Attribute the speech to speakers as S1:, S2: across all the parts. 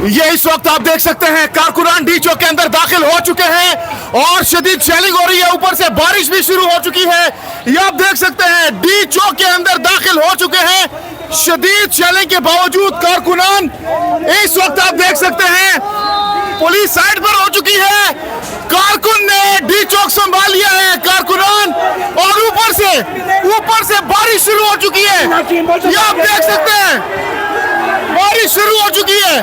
S1: ये इस वक्त आप देख सकते हैं कारकुनान डी चौक के अंदर दाखिल हो चुके हैं और शदीद शेलिंग हो रही है, ऊपर से बारिश भी शुरू हो चुकी है। ये आप देख सकते हैं डी चौक के अंदर दाखिल हो चुके हैं। शदीद शेलिंग के बावजूद कारकुनान, इस वक्त आप देख सकते हैं पुलिस साइड पर हो चुकी है। कारकुन ने डी चौक संभाल लिया है कारकुनान, और ऊपर से बारिश शुरू हो चुकी है। ये आप देख सकते हैं बारिश शुरू हो चुकी है,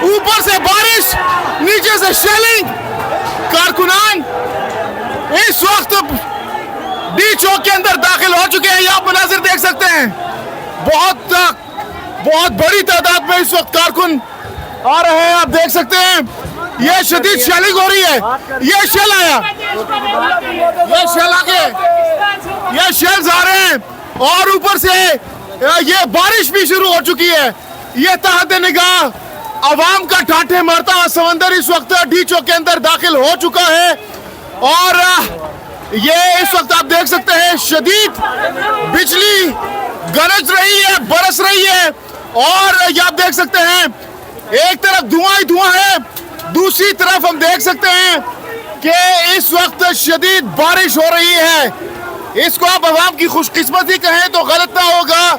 S1: ऊपर से बारिश, नीचे से शेलिंग। कारकुनान इस वक्त डी चौक के अंदर दाखिल हो चुके हैं। आप मनाजिर देख सकते हैं, बहुत बड़ी तादाद में इस वक्त कारकुन आ रहे हैं। आप देख सकते हैं ये शदीद शेलिंग हो रही है। ये शेल आया, ये शेल आगे, ये शेल्स आ रहे हैं और ऊपर से ये बारिश भी शुरू हो चुकी है। ये तहत निगाह अवाम का ठाठे मारता हुआ समंदर इस वक्त डी चौक के अंदर दाखिल हो चुका है। और ये इस वक्त आप देख सकते हैं शदीद बिजली गरज रही है, बरस रही है। और ये आप देख सकते हैं एक तरफ धुआं ही धुआं है, दूसरी तरफ हम देख सकते हैं कि इस वक्त शदीद बारिश हो रही है। इसको आप अवाम की खुशकिस्मती कहें तो गलत ना होगा,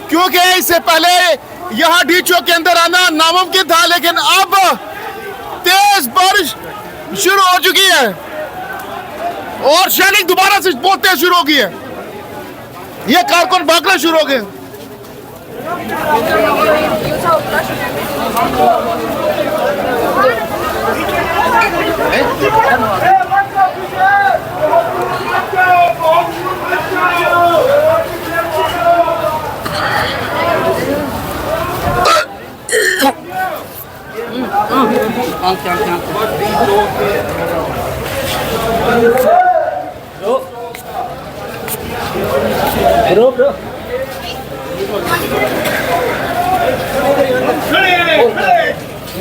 S1: क्योंकि इससे पहले यहाँ डी चौक के अंदर आना नामुमकिन था, लेकिन अब तेज बारिश शुरू हो चुकी है और शेलिंग दोबारा से बहुत तेज शुरू हो गई है। ये कारकुन भागना शुरू हो गए।
S2: Bro.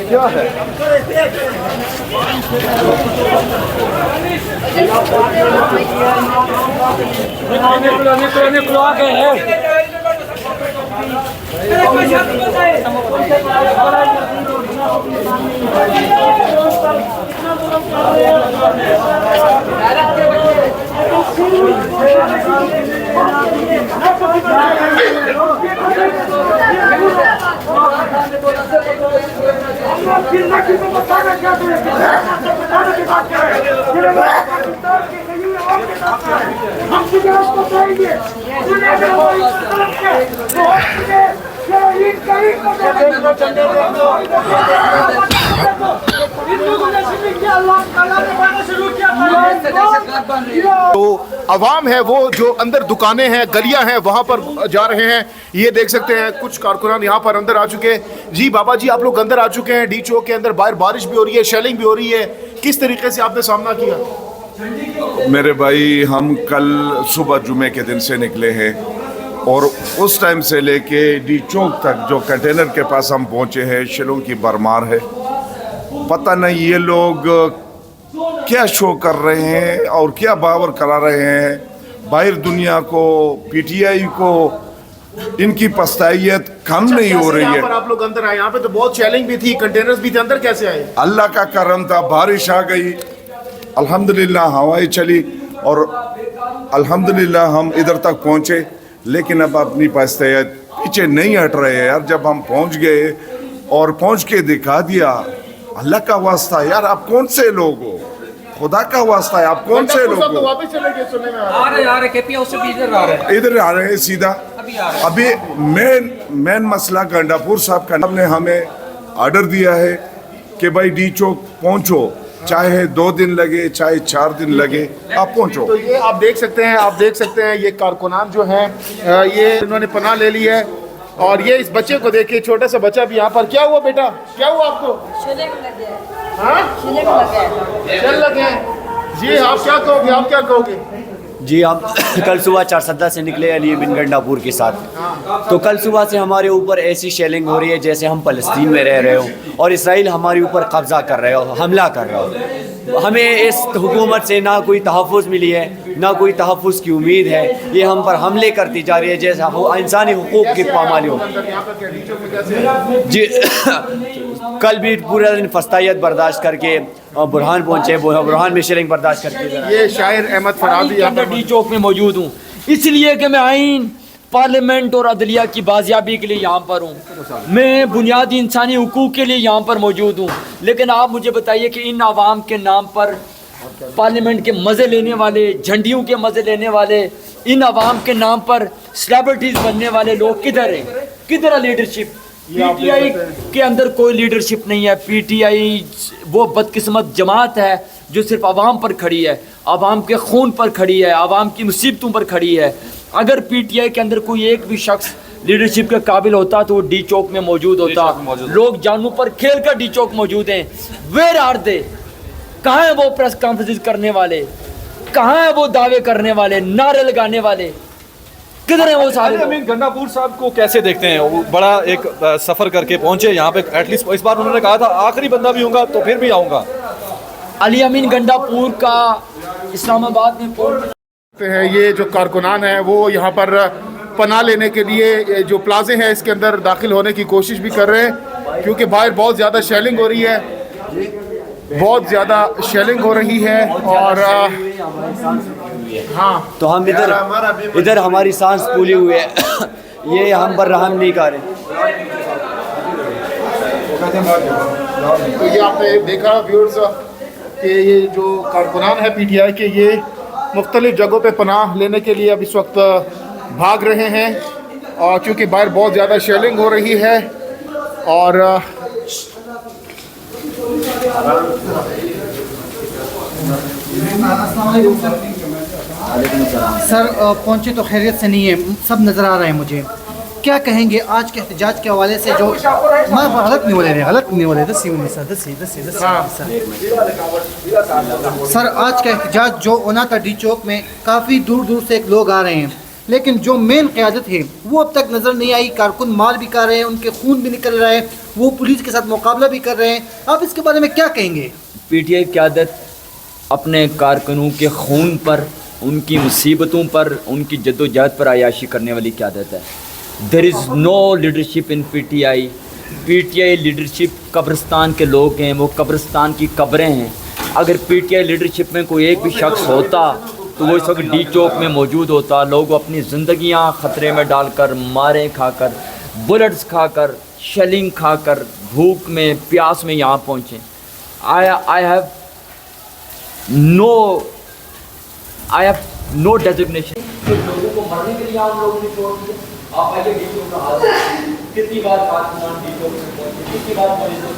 S2: क्या है? निकलो आ गए हैं।
S1: तो अवाम है वो जो अंदर दुकानें हैं, गलियां हैं, वहां पर जा रहे हैं। ये देख सकते हैं कुछ कारकुनान यहाँ पर अंदर आ चुके हैं। जी बाबा जी, आप लोग अंदर आ चुके हैं डी चौक के अंदर। बाहर बारिश भी हो रही है, शेलिंग भी हो रही है, किस तरीके से आपने सामना किया?
S3: मेरे भाई, हम कल सुबह जुमे के दिन से निकले हैं और उस टाइम से लेके डी चौक तक जो कंटेनर के पास हम पहुंचे हैं, शिलों की भरमार है। पता नहीं ये लोग क्या शो कर रहे हैं और क्या बावर करा रहे हैं बाहर दुनिया को, पीटीआई को। इनकी पछताइयत कम नहीं हो रही है।
S1: आप लोग अंदर आए, यहाँ पे तो बहुत शेलिंग भी थी, कंटेनर्स भी थे, अंदर कैसे आए?
S3: अल्लाह का करम था, बारिश आ गई, अल्हम्दुलिल्लाह हवाएं चली और अल्हम्दुलिल्लाह हम इधर तक पहुँचे। लेकिन अब अपनी पछताइयत पीछे नहीं हट रहे हैं यार। जब हम पहुँच गए और पहुँच के दिखा दिया, अल्लाह का वास्ता यार, आप कौन से लोग हो? खुदा का वास्ता है, आप कौन से लोग हो?
S1: वापस चले गए, सुनने में
S2: आ रहे केपीओ से भी इधर
S3: आ रहे हैं सीधा। अभी मेन मसला गंडापुर साहब का ने हमें ऑर्डर दिया है कि भाई डी चौक पहुंचो, चाहे 2 दिन लगे चाहे 4 दिन लगे, आप पहुंचो।
S1: तो ये आप देख सकते हैं ये कारकुनान जो है ये इन्होंने पनाह ले ली है। और ये इस बच्चे को देखिए, छोटा सा बच्चा भी यहाँ पर। क्या हुआ बेटा, क्या हुआ आपको? शेल लगे हैं। जी आप क्या कहोगे?
S4: जी, हम कल सुबह 4 से निकले अली बिन गंडापुर के साथ। तो कल सुबह से हमारे ऊपर ऐसी शेलिंग हो रही है जैसे हम फ़लस्तीन में रह रहे हो और इसराइल हमारे ऊपर कब्ज़ा कर रहे हो, हमला कर रहे हो। हमें इस हुकूमत से ना कोई तहफ़्फ़ुज़ मिली है, ना कोई तहफ़्फ़ुज़ की उम्मीद है। ये हम पर हमले करती जा रही है जैसा इंसानी हुकूक़ की पामाली हो। जी कल भी पूरा दिन फस्तायत बर्दाश्त करके बुरहान पहुँचे, बुरहान में शेलिंग बर्दाश्त करके।
S1: ये शायर अहमद फरादी यहाँ पर
S5: डी चौक में मौजूद हूँ, इसलिए कि मैं आइन, पार्लियामेंट और अदलिया की बाजियाबी के लिए यहाँ पर हूँ। मैं बुनियादी इंसानी हुकूक के लिए यहाँ पर मौजूद हूँ। लेकिन आप मुझे बताइए कि इन आवाम के नाम पर पार्लियामेंट के मज़े लेने वाले, झंडियों के मज़े लेने वाले, इन आवाम के नाम पर सेलिब्रिटीज़ बनने वाले लोग किधर हैं? किधर है लीडरशिप? पीटीआई के अंदर कोई लीडरशिप नहीं है। पीटीआई वो बदकिस्मत जमात है जो सिर्फ आवाम पर खड़ी है, आवाम के खून पर खड़ी है, आवाम की मुसीबतों पर खड़ी है। अगर पीटीआई के अंदर कोई एक भी शख्स लीडरशिप के काबिल होता तो वो डी चौक में मौजूद होता। लोग जानों पर खेल कर डी चौक मौजूद हैं। Where are they? कहाँ है वो प्रेस कॉन्फ्रेंस करने वाले? कहाँ है वो दावे करने वाले, नारे लगाने वाले? किधर है वो सारे?
S6: अमीन गंडापुर साहब को कैसे देखते हैं? वो बड़ा एक सफ़र करके पहुंचे यहाँ पे, एटलीस्ट इस बार उन्होंने कहा था आखिरी बंदा भी होगा तो फिर भी आऊँगा।
S5: अली अमीन गंडापुर का इस्लामाबाद में
S1: है। ये जो कारकुनान है वो यहाँ पर पनाह लेने के लिए जो प्लाजे हैं इसके अंदर दाखिल होने की कोशिश भी कर रहे हैं, क्योंकि बाहर बहुत ज़्यादा शेलिंग हो रही है, बहुत ज़्यादा शेलिंग हो रही है। और हाँ,
S4: तो हम इधर हमारी सांस फूली हुई है। ये हम पर रहम नहीं कर रहे।
S1: तो ये आपने देखा व्यूअर्स कि ये जो कारकुनान है पीटीआई के, ये मुख्तलिफ जगहों पे पनाह लेने के लिए अब इस वक्त भाग रहे हैं, और चूँकि बाहर बहुत ज़्यादा शेलिंग हो रही है। और
S7: सर पहुंचे तो खैरियत से नहीं है, सब नज़र आ रहा है मुझे। क्या कहेंगे आज के एहतजाज के हवाले से? जो गलत नहीं हो रहे, गलत नहीं हो रहे। सर आज का एहतजाज जो होना था डी चौक में, काफ़ी दूर दूर से लोग आ रहे हैं, लेकिन जो मेन क़यादत है वो अब तक नज़र नहीं आई। कारकुन मार भी कर रहे हैं, उनके खून भी निकल रहा है, वो पुलिस के साथ मुकाबला भी कर रहे हैं। आप इसके बारे में क्या कहेंगे?
S5: पीटीआई क़यादत अपने कारकुनों के खून पर, उनकी मुसीबतों पर, उनकी जद्दोजहद पर आयाशी करने वाली क़यादत है। There is no leadership in PTI. PTI leadership कब्रिस्तान के लोग हैं, वो कब्रिस्तान की कब्रें हैं। अगर पीटीआई लीडरशिप में कोई एक भी शख्स होता तो वो इस वक्त डी चौक में मौजूद होता। लोग अपनी ज़िंदगियां ख़तरे में डालकर, मारें खाकर, बुलेट्स खाकर, शेलिंग खाकर, भूख में, प्यास में यहाँ पहुँचे। I have no designation. लोगों को मरने के लिए हम लोगों ने छोड़ दिया। आप आइए डी चौक का हाल कितनी बार डी चौक में पहुँचे, कितनी बार पुलिस को